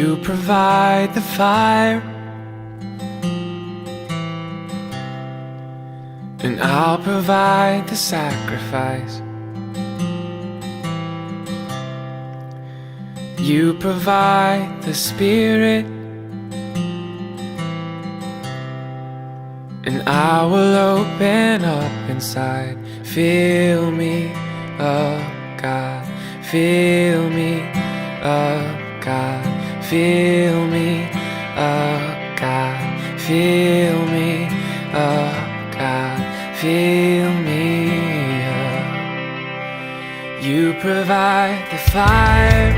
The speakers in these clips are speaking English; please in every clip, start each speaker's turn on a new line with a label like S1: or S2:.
S1: You provide the fire, and I'll provide the sacrifice. You provide the Spirit, and I will open up inside. Fill me up, God. Fill me up, God. Fill me up, God. Fill me up, God. Fill me up. You provide the fire,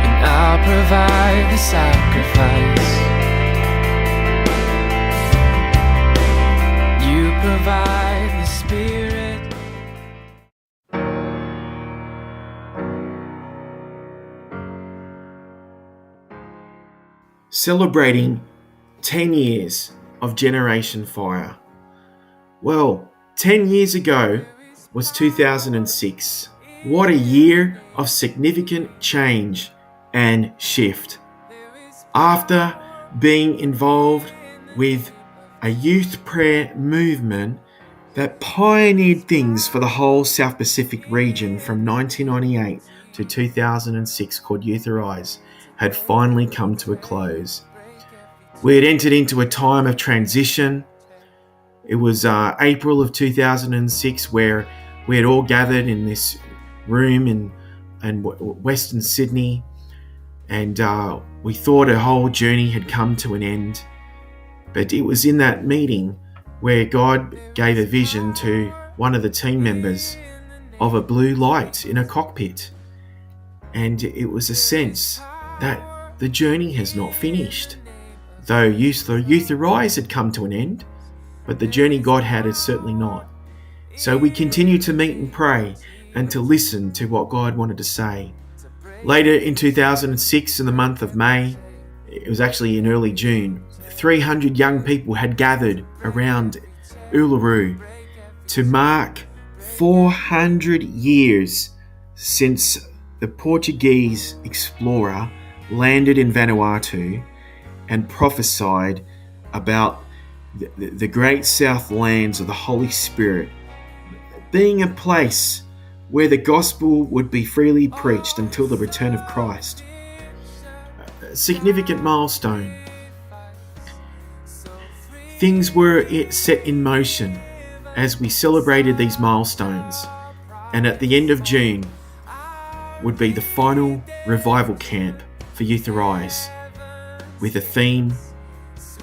S1: and I'll provide the sacrifice. You provide the Spirit.
S2: Celebrating 10 years of Generation Fire. Well, 10 years ago was 2006. What a year of significant change and shift. After being involved with a youth prayer movement that pioneered things for the whole South Pacific region from 1998 to 2006 called Youth Arise, had finally come to a close. We had entered into a time of transition. It was April of 2006 where we had all gathered in this room in Western Sydney, and we thought a whole journey had come to an end. But it was in that meeting where God gave a vision to one of the team members of a blue light in a cockpit. And it was a sense that the journey has not finished. Though Youth Arise had come to an end, but the journey God had is certainly not. So we continue to meet and pray and to listen to what God wanted to say. Later in 2006, in the month of May, it was actually in early June, 300 young people had gathered around Uluru to mark 400 years since the Portuguese explorer landed in Vanuatu and prophesied about the great south lands of the Holy Spirit being a place where the gospel would be freely preached until the return of Christ. A significant milestone. Things were set in motion as we celebrated these milestones, and at the end of June would be the final revival camp for Youth Arise, with a theme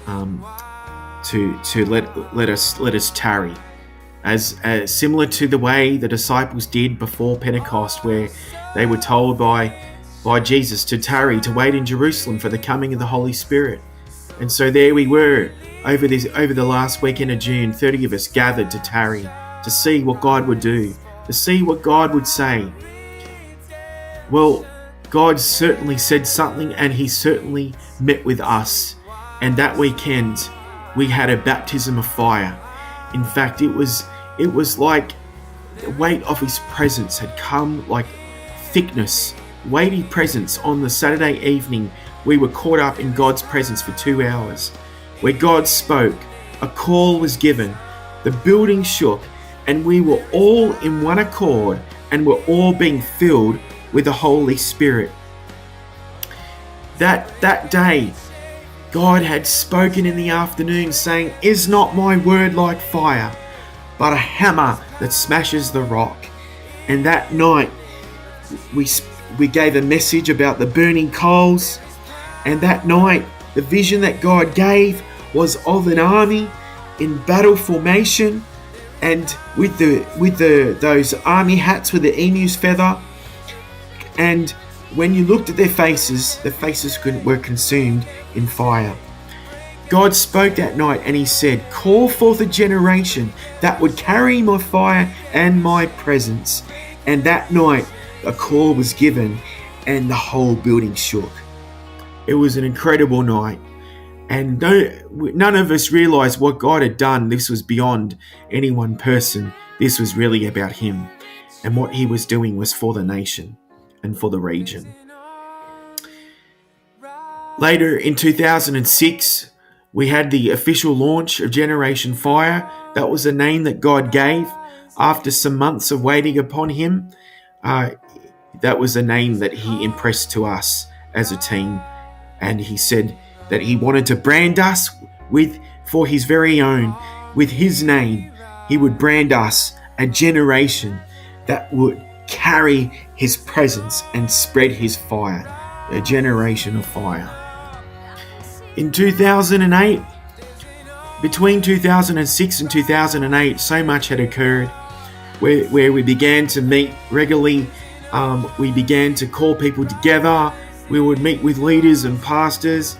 S2: to let us tarry, as similar to the way the disciples did before Pentecost, where they were told by Jesus to tarry, to wait in Jerusalem for the coming of the Holy Spirit. And so there we were over the last weekend of June, 30 of us gathered to tarry, to see what God would do, to see what God would say. Well, God certainly said something, and he certainly met with us. And that weekend, we had a baptism of fire. In fact, it was like the weight of his presence had come like thickness, weighty presence. On the Saturday evening, we were caught up in God's presence for 2 hours, where God spoke, a call was given, the building shook, and we were all in one accord, and were all being filled with the Holy Spirit. That day, God had spoken in the afternoon, saying, "Is not my word like fire, but a hammer that smashes the rock?" And that night, we gave a message about the burning coals. And that night, the vision that God gave was of an army in battle formation, and with those army hats with the emu's feather. And when you looked at their faces, the faces were consumed in fire. God spoke that night, and he said, "Call forth a generation that would carry my fire and my presence." And that night, a call was given, and the whole building shook. It was an incredible night. And none of us realized what God had done. This was beyond any one person. This was really about him. And what he was doing was for the nation. and for the region. Later in 2006, we had the official launch of Generation Fire. That was a name that God gave after some months of waiting upon him. That was a name that he impressed to us as a team. And he said that he wanted to brand us for his very own. With his name, he would brand us a generation that would carry his presence and spread his fire. A generation of fire. In 2008, between 2006 and 2008, so much had occurred where we began to meet regularly. We began to call people together. We would meet with leaders and pastors,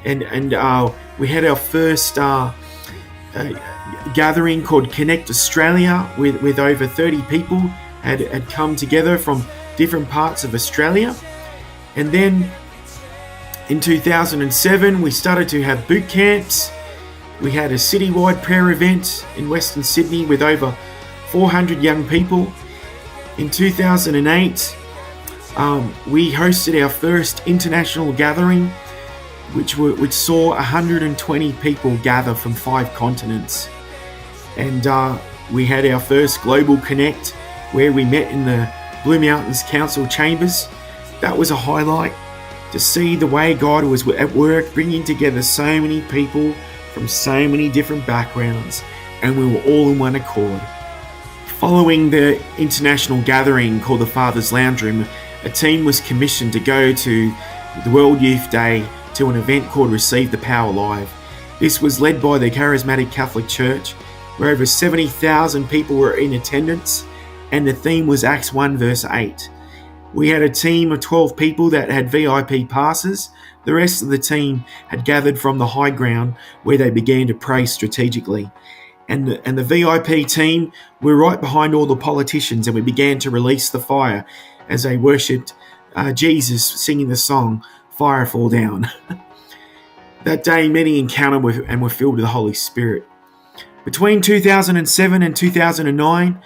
S2: and we had our first gathering called Connect Australia with over 30 people had come together from different parts of Australia. And then in 2007, we started to have boot camps. We had a citywide prayer event in Western Sydney with over 400 young people. In 2008, we hosted our first international gathering, which saw 120 people gather from 5 continents. And we had our first Global Connect, where we met in the Blue Mountains Council chambers. That was a highlight, to see the way God was at work, bringing together so many people from so many different backgrounds, and we were all in one accord. Following the international gathering called the Father's Lounge Room, a team was commissioned to go to the World Youth Day to an event called Receive the Power Live. This was led by the Charismatic Catholic Church, where over 70,000 people were in attendance, and the theme was Acts 1 verse 8. We had a team of 12 people that had VIP passes. The rest of the team had gathered from the high ground where they began to pray strategically. And the VIP team were right behind all the politicians, and we began to release the fire as they worshipped Jesus, singing the song, Fire Fall Down. That day, many encountered and were filled with the Holy Spirit. Between 2007 and 2009,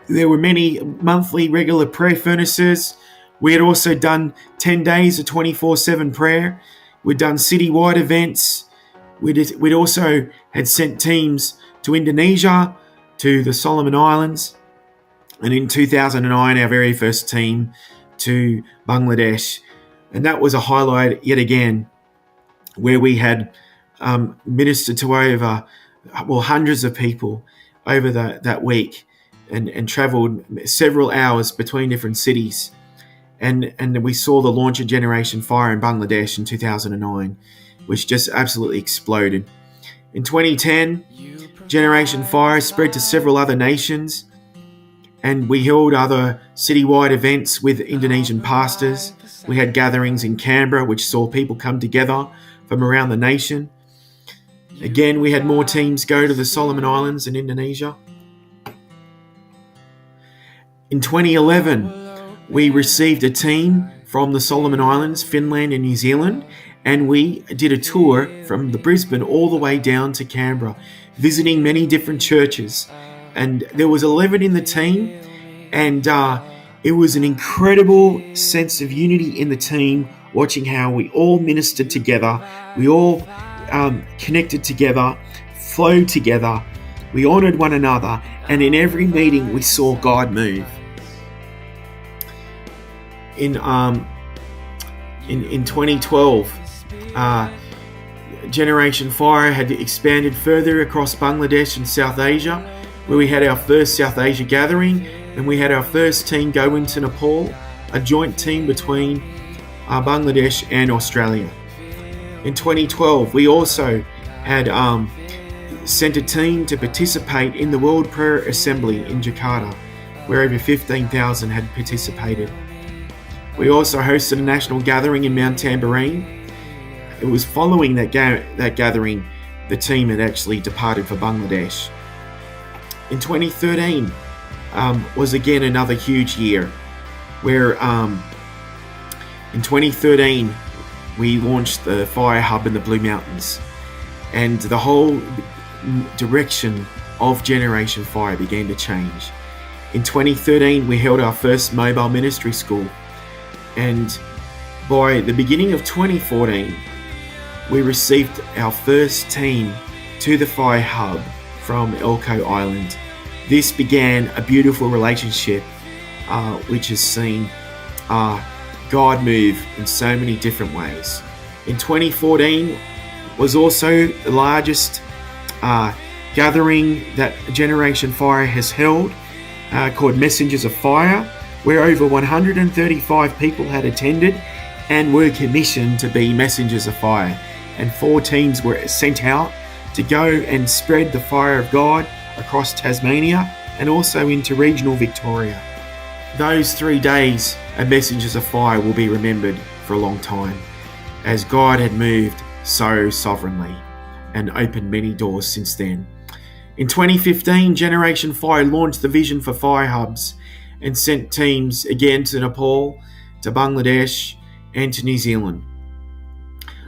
S2: there were many monthly regular prayer furnaces. We had also done 10 days of 24/7 prayer. We'd done citywide events. We'd also had sent teams to Indonesia, to the Solomon Islands, and in 2009, our very first team to Bangladesh. And that was a highlight yet again, where we had ministered to over hundreds of people over that week. And travelled several hours between different cities. And we saw the launch of Generation Fire in Bangladesh in 2009, which just absolutely exploded. In 2010, Generation Fire spread to several other nations, and we held other citywide events with Indonesian pastors. We had gatherings in Canberra, which saw people come together from around the nation. Again, we had more teams go to the Solomon Islands in Indonesia. In 2011, we received a team from the Solomon Islands, Finland and New Zealand, and we did a tour from the Brisbane all the way down to Canberra, visiting many different churches. And there was 11 in the team, and it was an incredible sense of unity in the team, watching how we all ministered together, we all connected together, flowed together, we honoured one another, and in every meeting we saw God move. In 2012, Generation Fire had expanded further across Bangladesh and South Asia, where we had our first South Asia gathering, and we had our first team go into Nepal, a joint team between Bangladesh and Australia. In 2012, we also had sent a team to participate in the World Prayer Assembly in Jakarta, where over 15,000 had participated. We also hosted a national gathering in Mount Tamborine. It was following that gathering, the team had actually departed for Bangladesh. In 2013 was again another huge year, where in 2013 we launched the Fire Hub in the Blue Mountains, and the whole direction of Generation Fire began to change. In 2013, we held our first mobile ministry school. And by the beginning of 2014, we received our first team to the Fire Hub from Elcho Island. This began a beautiful relationship which has seen God move in so many different ways. In 2014 was also the largest gathering that Generation Fire has held, called Messengers of Fire, where over 135 people had attended and were commissioned to be Messengers of Fire. And 4 teams were sent out to go and spread the fire of God across Tasmania and also into regional Victoria. Those 3 days of Messengers of Fire will be remembered for a long time, as God had moved so sovereignly and opened many doors since then. In 2015, Generation Fire launched the vision for Fire Hubs and sent teams again to Nepal, to Bangladesh and to New Zealand.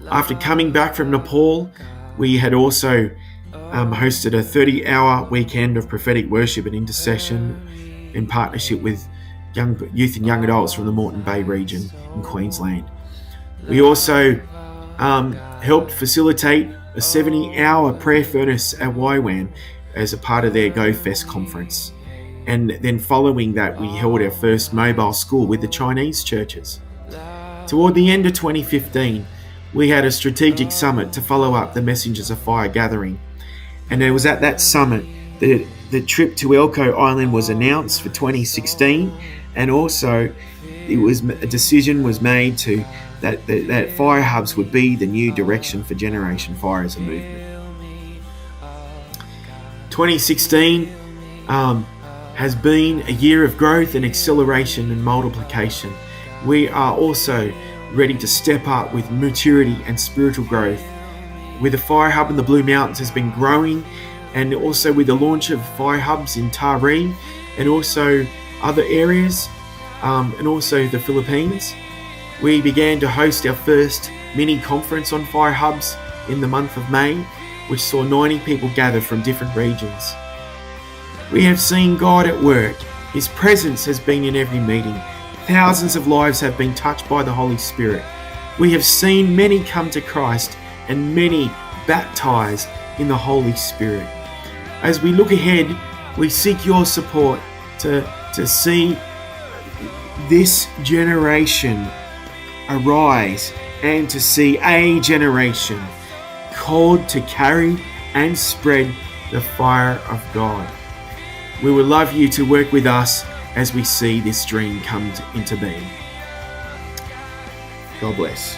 S2: After coming back from Nepal, we had also hosted a 30-hour weekend of prophetic worship and intercession in partnership with youth and young adults from the Moreton Bay region in Queensland. We also helped facilitate a 70-hour prayer furnace at YWAM as a part of their GoFest conference. And then following that, we held our first mobile school with the Chinese churches. Toward the end of 2015, we had a strategic summit to follow up the Messengers of Fire gathering. And it was at that summit that the trip to Elcho Island was announced for 2016, and also a decision was made that Fire Hubs would be the new direction for Generation Fire as a movement. 2016 has been a year of growth and acceleration and multiplication. We are also ready to step up with maturity and spiritual growth. With the Fire Hub in the Blue Mountains has been growing, and also with the launch of Fire Hubs in Taree and also other areas, and also the Philippines. We began to host our first mini conference on Fire Hubs in the month of May, which saw 90 people gather from different regions. We have seen God at work. His presence has been in every meeting. Thousands of lives have been touched by the Holy Spirit. We have seen many come to Christ and many baptized in the Holy Spirit. As we look ahead, we seek your support to see this generation arise and to see a generation called to carry and spread the fire of God. We would love you to work with us as we see this dream come into being. God bless.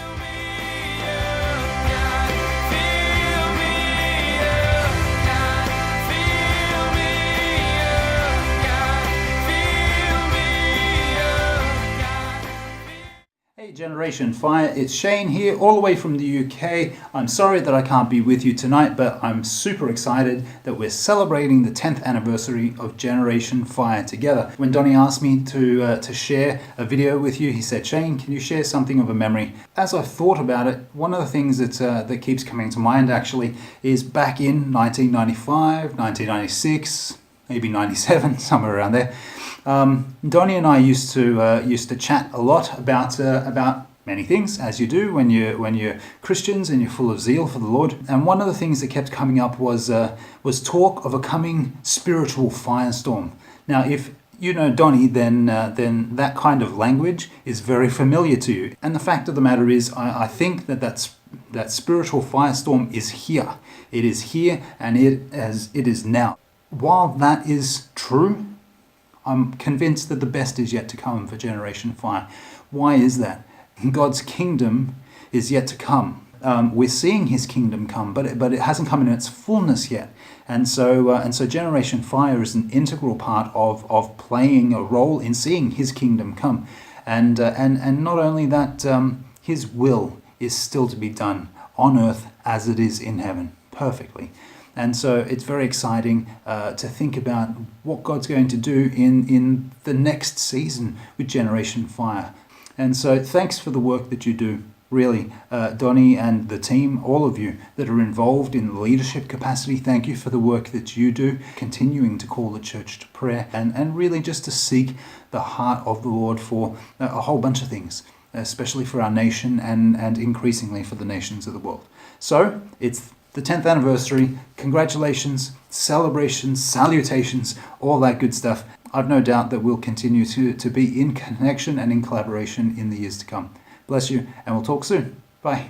S3: Generation Fire, it's Shane here, all the way from the UK. I'm sorry that I can't be with you tonight, but I'm super excited that we're celebrating the 10th anniversary of Generation Fire together. When Donnie asked me to share a video with you, he said, Shane, can you share something of a memory? As I've thought about it, one of the things that keeps coming to mind actually is back in 1995, 1996, maybe 97, somewhere around there. Donnie and I used to chat a lot about many things, as you do when you're Christians and you're full of zeal for the Lord. And one of the things that kept coming up was talk of a coming spiritual firestorm. Now, if you know Donnie, then that kind of language is very familiar to you. And the fact of the matter is, I think that spiritual firestorm is here. It is here, and it is now. While that is true, I'm convinced that the best is yet to come for Generation Fire. Why is that? God's kingdom is yet to come. We're seeing His kingdom come, but it hasn't come in its fullness yet. And so Generation Fire is an integral part of playing a role in seeing His kingdom come. And not only that, His will is still to be done on earth as it is in heaven, perfectly. And so it's very exciting to think about what God's going to do in the next season with Generation Fire. And so thanks for the work that you do, really. Donnie and the team, all of you that are involved in the leadership capacity, thank you for the work that you do, continuing to call the church to prayer and really just to seek the heart of the Lord for a whole bunch of things. especially for our nation and increasingly for the nations of the world. So it's the 10th anniversary. Congratulations, celebrations, salutations, all that good stuff. I've no doubt that we'll continue to be in connection and in collaboration in the years to come. Bless you, and we'll talk soon. Bye.